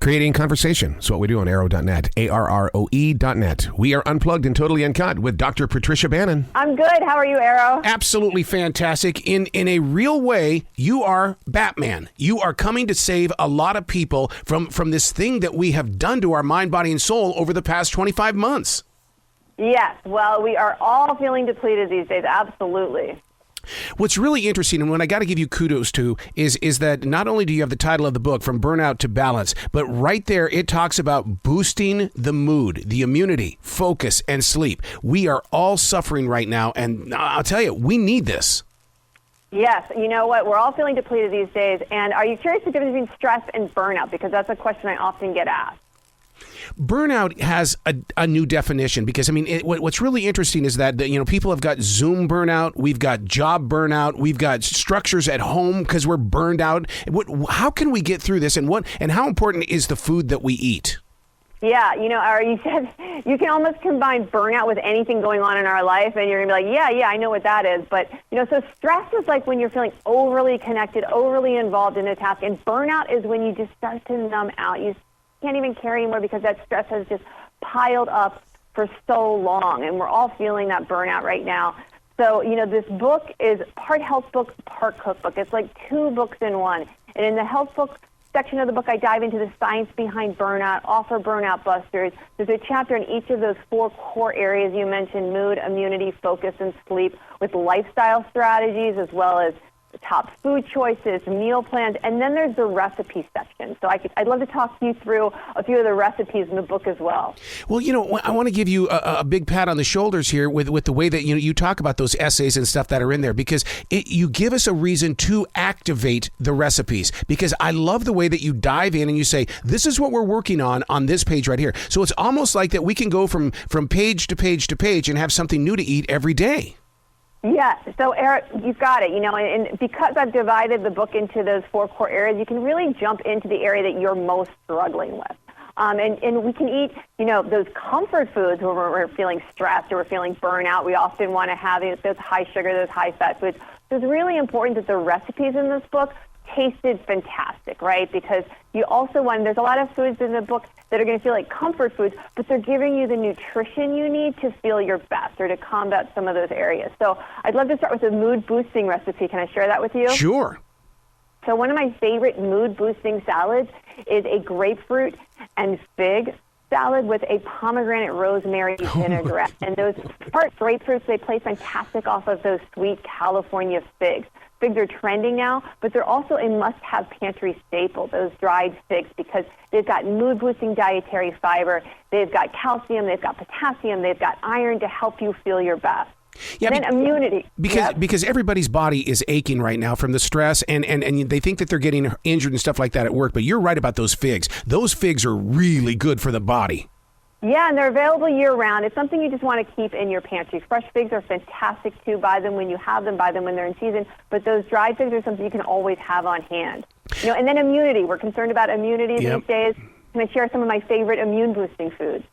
Creating conversation is what we do on arrow.net, ARROE.net. We are unplugged and totally uncut with Dr. Patricia Bannan. I'm good. How are you, Arrow? Absolutely fantastic. In a real way, you are Batman. You are coming to save a lot of people from this thing that we have done to our mind, body, and soul over the past 25 months. Yes. Well, we are all feeling depleted these days. Absolutely. What's really interesting, and what I got to give you kudos to, is that not only do you have the title of the book, From Burnout to Balance, but right there it talks about boosting the mood, the immunity, focus, and sleep. We are all suffering right now, and I'll tell you, we need this. Yes. You know what? We're all feeling depleted these days. And are you curious the difference between stress and burnout? Because that's a question I often get asked. Burnout has a new definition because, I mean, what's really interesting is that, people have got Zoom burnout, we've got job burnout, we've got structures at home because we're burned out. How can we get through this, and how important is the food that we eat? Yeah, you said you can almost combine burnout with anything going on in our life, and you're going to be like, yeah, I know what that is. But, so stress is like when you're feeling overly connected, overly involved in a task, and burnout is when you just start to numb out. You can't even carry anymore because that stress has just piled up for so long, and we're all feeling that burnout right now. So, this book is part health book, part cookbook. It's like two books in one. And in the health book section of the book, I dive into the science behind burnout, offer burnout busters. There's a chapter in each of those four core areas you mentioned: mood, immunity, focus, and sleep, with lifestyle strategies as well as top food choices, meal plans, and then there's the recipe section. So I'd love to talk you through a few of the recipes in the book as well. Well, I want to give you a big pat on the shoulders here with the way that you talk about those essays and stuff that are in there, because you give us a reason to activate the recipes, because I love the way that you dive in and you say, this is what we're working on this page right here. So it's almost like that we can go from page to page to page and have something new to eat every day. Yeah, so Eric, you've got it, and because I've divided the book into those four core areas, you can really jump into the area that you're most struggling with. And we can eat, those comfort foods when we're feeling stressed or we're feeling burnout. We often want to have those high sugar, those high fat foods. So it's really important that the recipes in this book tasted fantastic, right? Because you also want, there's a lot of foods in the book that are going to feel like comfort foods, but they're giving you the nutrition you need to feel your best or to combat some of those areas. So I'd love to start with a mood-boosting recipe. Can I share that with you? Sure. So one of my favorite mood-boosting salads is a grapefruit and fig salad with a pomegranate rosemary vinaigrette. And those part grapefruits, they play fantastic off of those sweet California figs. Figs are trending now, but they're also a must-have pantry staple, those dried figs, because they've got mood-boosting dietary fiber, they've got calcium, they've got potassium, they've got iron to help you feel your best. Yeah, and then immunity. Because everybody's body is aching right now from the stress, and they think that they're getting injured and stuff like that at work, but you're right about those figs. Those figs are really good for the body. Yeah, and they're available year-round. It's something you just want to keep in your pantry. Fresh figs are fantastic, too. Buy them when you have them. Buy them when they're in season. But those dried figs are something you can always have on hand. And then immunity. We're concerned about immunity these days. Can I share some of my favorite immune-boosting foods?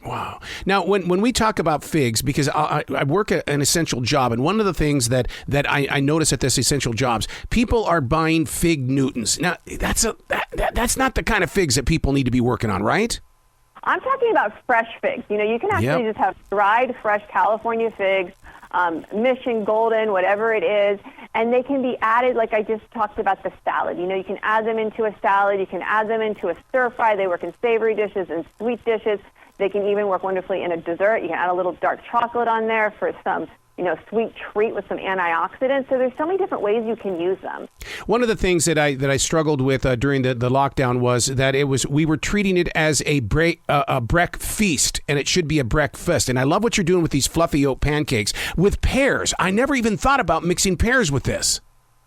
Wow. Now, when we talk about figs, because I work at an essential job, and one of the things that I notice at this essential jobs, people are buying fig Newtons. Now, that's not the kind of figs that people need to be working on, right? I'm talking about fresh figs. You can actually just have dried, fresh California figs, Mission Golden, whatever it is, and they can be added, like I just talked about the salad. You can add them into a salad. You can add them into a stir fry. They work in savory dishes and sweet dishes. They can even work wonderfully in a dessert. You can add a little dark chocolate on there for some sweet treat with some antioxidants. So there's so many different ways you can use them. One of the things that I struggled with during the lockdown was that we were treating it as a breakfast, and it should be a breakfast. And I love what you're doing with these fluffy oat pancakes with pears. I never even thought about mixing pears with this.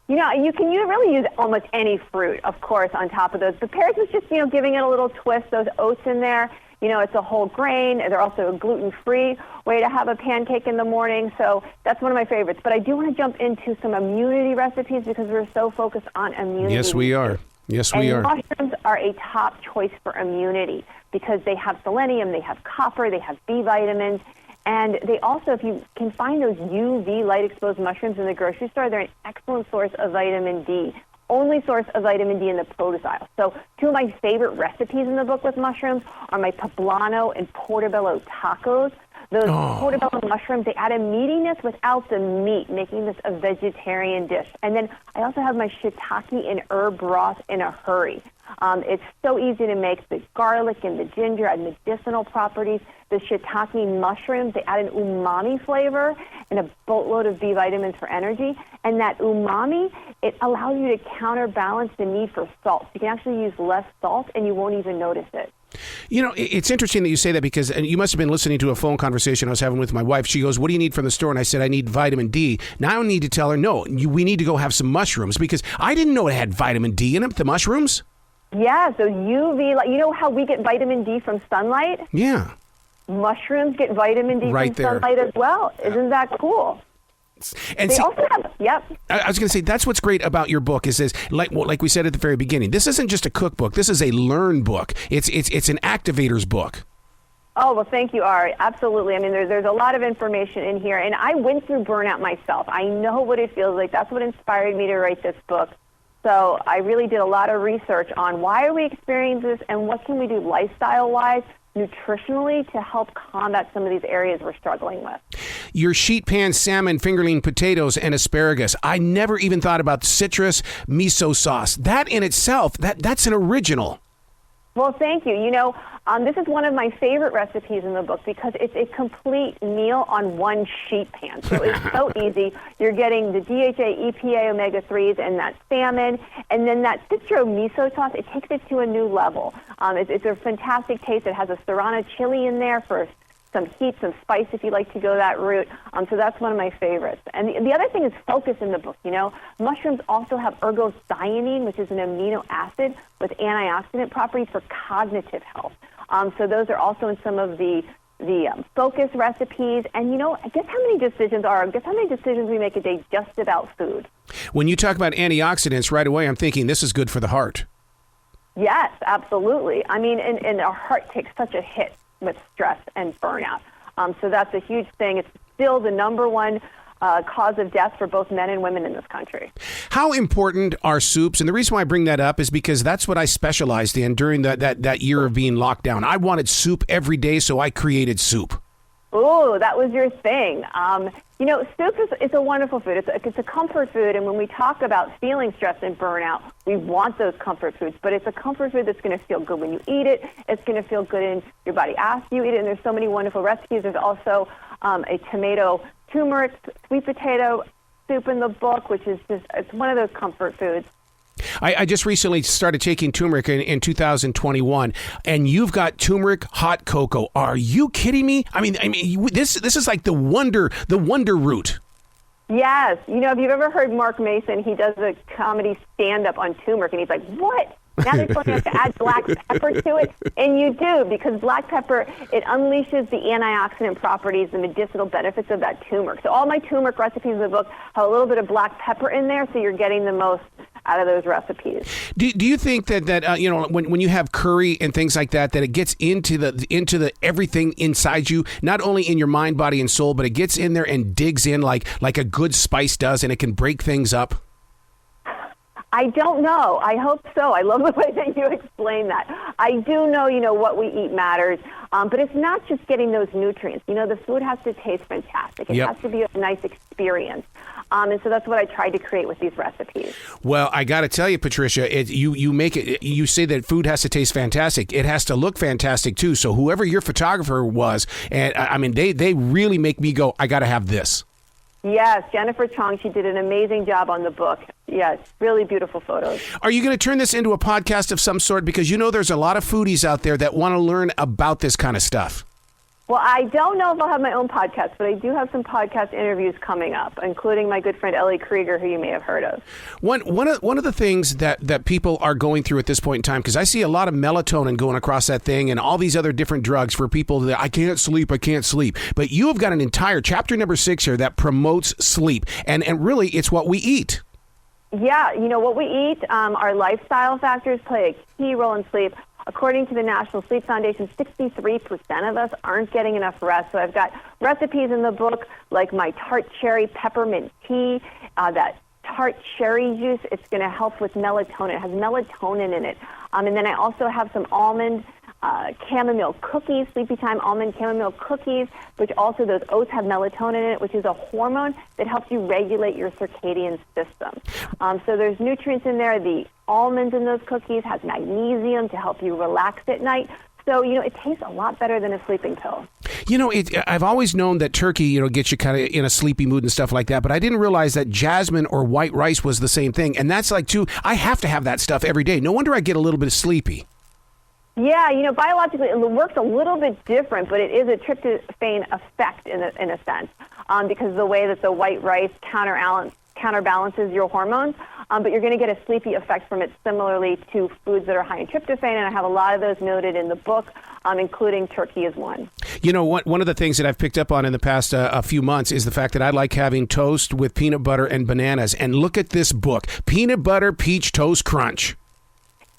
You can really use almost any fruit, of course, on top of those. The pears is just, giving it a little twist, those oats in there. It's a whole grain. They're also a gluten-free way to have a pancake in the morning. So that's one of my favorites. But I do want to jump into some immunity recipes because we're so focused on immunity. Yes, we are. And mushrooms are a top choice for immunity because they have selenium, they have copper, they have B vitamins. And they also, if you can find those UV light-exposed mushrooms in the grocery store, they're an excellent source of vitamin D. only source of vitamin D in the produce aisle. So two of my favorite recipes in the book with mushrooms are my poblano and portobello tacos. Those portobello mushrooms, they add a meatiness without the meat, making this a vegetarian dish. And then I also have my shiitake and herb broth in a hurry. It's so easy to make. The garlic and the ginger add medicinal properties. The shiitake mushrooms, they add an umami flavor and a boatload of B vitamins for energy. And that umami, it allows you to counterbalance the need for salt. You can actually use less salt and you won't even notice it. You know, it's interesting that you say that because and you must have been listening to a phone conversation I was having with my wife. She goes, "What do you need from the store?" And I said, "I need vitamin D." Now I need to tell her, no, we need to go have some mushrooms because I didn't know it had vitamin D in it, the mushrooms. Yeah, so UV, like, you know how we get vitamin D from sunlight? Yeah. Mushrooms get vitamin D right from there. Sunlight as well. Isn't that cool? And They also have, yep. I was going to say, that's what's great about your book is like we said at the very beginning, this isn't just a cookbook. This is a learn book. It's an activator's book. Oh, well, thank you, Ari. Absolutely. I mean, there's a lot of information in here, and I went through burnout myself. I know what it feels like. That's what inspired me to write this book. So I really did a lot of research on why are we experiencing this and what can we do lifestyle-wise, nutritionally, to help combat some of these areas we're struggling with. Your sheet pan salmon, fingerling potatoes, and asparagus. I never even thought about citrus miso sauce. That in itself, that's an original. Well, thank you. You know, this is one of my favorite recipes in the book because it's a complete meal on one sheet pan. So it's so easy. You're getting the DHA, EPA, omega-3s, and that salmon. And then that citro miso sauce, it takes it to a new level. It's a fantastic taste. It has a serrano chili in there for some heat, some spice if you like to go that route. So that's one of my favorites. And the other thing is focus in the book. You know, mushrooms also have ergothioneine, which is an amino acid with antioxidant properties for cognitive health. So those are also in some of the focus recipes. And, you know, guess how many decisions we make a day just about food? When you talk about antioxidants, right away I'm thinking this is good for the heart. Yes, absolutely. I mean, and our heart takes such a hit with stress and burnout. So that's a huge thing. It's still the number one cause of death for both men and women in this country. How important are soups? And the reason why I bring that up is because that's what I specialized in during that year of being locked down. I wanted soup every day, so I created soup. Oh, that was your thing. You know, soup is a wonderful food. It's a comfort food, and when we talk about feeling stress and burnout, we want those comfort foods, but it's a comfort food that's going to feel good when you eat it. It's going to feel good in your body after you eat it, and there's so many wonderful recipes. There's also a tomato turmeric sweet potato soup in the book, which is it's one of those comfort foods. I just recently started taking turmeric in 2021, and you've got turmeric hot cocoa. Are you kidding me? I mean, this is like the wonder root. Yes. You know, if you've ever heard Mark Mason, he does a comedy stand-up on turmeric, and he's like, what? Now they're going to have to add black pepper to it. And you do, because black pepper, it unleashes the antioxidant properties, the medicinal benefits of that turmeric. So all my turmeric recipes in the book have a little bit of black pepper in there, so you're getting the most out of those recipes. Do you think that you know, when you have curry and things like that it gets into the everything inside you, not only in your mind, body, and soul, but it gets in there and digs in like a good spice does, and it can break things up? I don't know. I hope so. I love the way that you explain that. I do know, you know, what we eat matters, but it's not just getting those nutrients. You know, the food has to taste fantastic. It has to be a nice experience. And so that's what I tried to create with these recipes. Well, I got to tell you, Patricia, you make it. You say that food has to taste fantastic. It has to look fantastic too. So whoever your photographer was, and I mean, they really make me go, I got to have this. Yes, Jennifer Chong, she did an amazing job on the book. Yes, really beautiful photos. Are you going to turn this into a podcast of some sort? Because you know there's a lot of foodies out there that want to learn about this kind of stuff. Well, I don't know if I'll have my own podcast, but I do have some podcast interviews coming up, including my good friend Ellie Krieger, who you may have heard of. One of the things that people are going through at this point in time, because I see a lot of melatonin going across that thing and all these other different drugs for people that I can't sleep. But you have got an entire chapter number 6 here that promotes sleep. And really, it's what we eat. Yeah, you know, what we eat, our lifestyle factors play a key role in sleep. According to the National Sleep Foundation, 63% of us aren't getting enough rest. So I've got recipes in the book like my tart cherry peppermint tea, that tart cherry juice. It's going to help with melatonin. It has melatonin in it. And then I also have some almond chamomile cookies, sleepy time almond chamomile cookies, which also those oats have melatonin in it, which is a hormone that helps you regulate your circadian system. So there's nutrients in there. The almonds in those cookies has magnesium to help you relax at night. So, it tastes a lot better than a sleeping pill. I've always known that turkey, gets you kind of in a sleepy mood and stuff like that, but I didn't realize that jasmine or white rice was the same thing. And that's like, I have to have that stuff every day. No wonder I get a little bit sleepy. Yeah, biologically it works a little bit different, but it is a tryptophan effect in a sense, because of the way that the white rice counterbalances your hormones, but you're going to get a sleepy effect from it similarly to foods that are high in tryptophan, and I have a lot of those noted in the book, including turkey is one. One of the things that I've picked up on in the past a few months is the fact that I like having toast with peanut butter and bananas, and look at this book, Peanut Butter Peach Toast Crunch.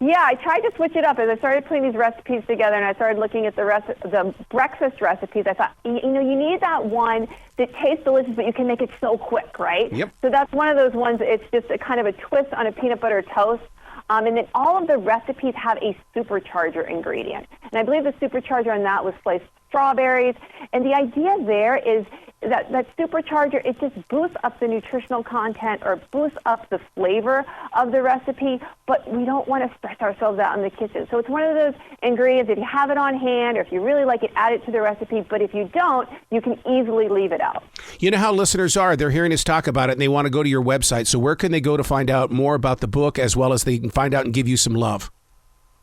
Yeah, I tried to switch it up as I started putting these recipes together, and I started looking at the breakfast recipes. I thought, you need that one that tastes delicious, but you can make it so quick, right? Yep. So that's one of those ones. It's just a kind of a twist on a peanut butter toast. And then all of the recipes have a supercharger ingredient. And I believe the supercharger on that was sliced strawberries. And the idea there is that supercharger, it just boosts up the nutritional content or boosts up the flavor of the recipe, but we don't want to stress ourselves out in the kitchen. So it's one of those ingredients, if you have it on hand or if you really like it, add it to the recipe, but if you don't, you can easily leave it out. You know how listeners are. They're hearing us talk about it and they want to go to your website. So where can they go to find out more about the book as well as they can find out and give you some love?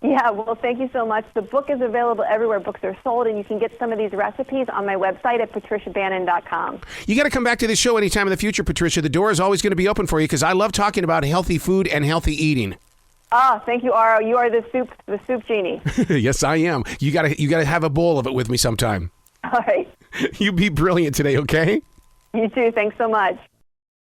Yeah, well, thank you so much. The book is available everywhere books are sold, and you can get some of these recipes on my website at patriciabannan.com. You got to come back to this show anytime in the future, Patricia. The door is always going to be open for you because I love talking about healthy food and healthy eating. Oh, thank you, Aro. You are the soup genie. Yes, I am. You got to have a bowl of it with me sometime. All right. You be brilliant today, okay? You too. Thanks so much.